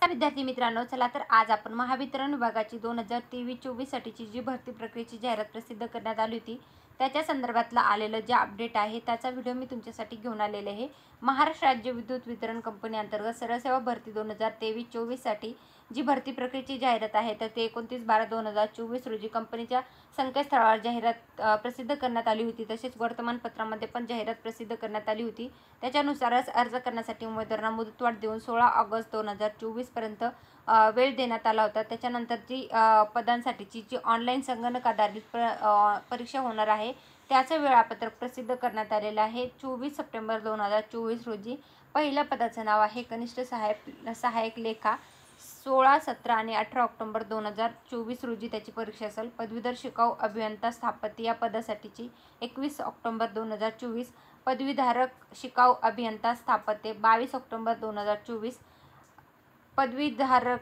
विद्यार्थी मित्रांनो, चला तर आज आपण महावितरण विभागाची 2023-24 साठीची जी भरती प्रक्रियेची जाहिरात प्रसिद्ध करण्यात आली होती त्याच्या संदर्भातला आलेलं जे अपडेट आहे त्याचा व्हिडिओ मी तुमच्यासाठी घेऊन आलेले आहे। महाराष्ट्र राज्य विद्युत वितरण कंपनी अंतर्गत सरळसेवा भरती 2023-24 साठी जी भरती प्रक्रियेची जाहिरात आहे तर ते 29/12/2024 रोजी कंपनीच्या संकेतस्थळावर जाहिरात प्रसिद्ध करण्यात आली होती। तसेच वर्तमानपत्रामध्ये पण जाहिरात प्रसिद्ध करण्यात आली होती। त्याच्यानुसारच अर्ज करण्यासाठी उमेदवारांना मुदतवाढ देऊन 16 ऑगस्ट 2024 पर्यंत वेळ देण्यात आला होता। त्याच्यानंतरची पदांसाठीची जी ऑनलाईन संगणक आधारित परीक्षा होणार आहे त्याचं वेळापत्रक प्रसिद्ध करण्यात आलेलं आहे। 24 सप्टेंबर 2024 रोजी पहिल्या पदाचं नाव आहे कनिष्ठ सहाय्यक लेखा। 16, 17 आणि 18 ऑक्टोबर 2024 रोजी त्याची परीक्षा असेल। पदवीधर शिकाऊ अभियंता स्थापत्य या पदासाठीची 21 ऑक्टोबर 2024, पदवीधारक शिकाऊ अभियंता स्थापत्य 22 ऑक्टोबर 2024, पदवीधारक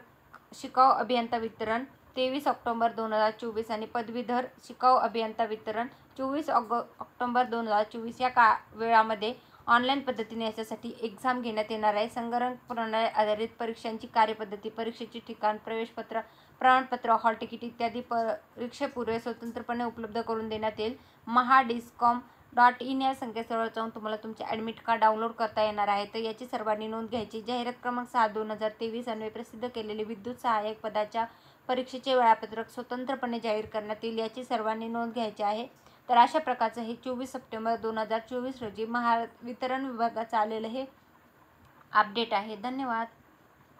शिकाऊ अभियंता वितरण 23 ऑक्टोबर 2024 आणि पदवीधर शिकाऊ अभियंता वितरण 24 ऑक्टोबर 2024 या वेळामध्ये ऑनलाईन पद्धतीने याच्यासाठी एक्झाम घेण्यात येणार आहे। संगणक प्रणाली आधारित परीक्षांची कार्यपद्धती, परीक्षेचे ठिकाण, प्रवेशपत्र, प्रमाणपत्र, हॉल तिकीट इत्यादी परीक्षेपूर्वी स्वतंत्रपणे उपलब्ध करून देण्यात येईल। mahadiscom.in या संकेतस्थळावर जाऊन तुम्हाला तुमचे ॲडमिट कार्ड डाउनलोड करता येणार आहे। तर याची सर्वांनी नोंद घ्यायची। जाहिरात क्रमांक 6/2023 अन्वये प्रसिद्ध केलेले विद्युत सहाय्यक पदाच्या परीक्षेचे वेळापत्रक स्वतंत्रपणे जाहीर करण्यात येईल, याची सर्वांनी नोंद घ्यायची आहे। तर अशा प्रकारचं हे 24 सप्टेंबर 2024 रोजी महावितरण विभागाचं आलेलं हे अपडेट आहे। धन्यवाद।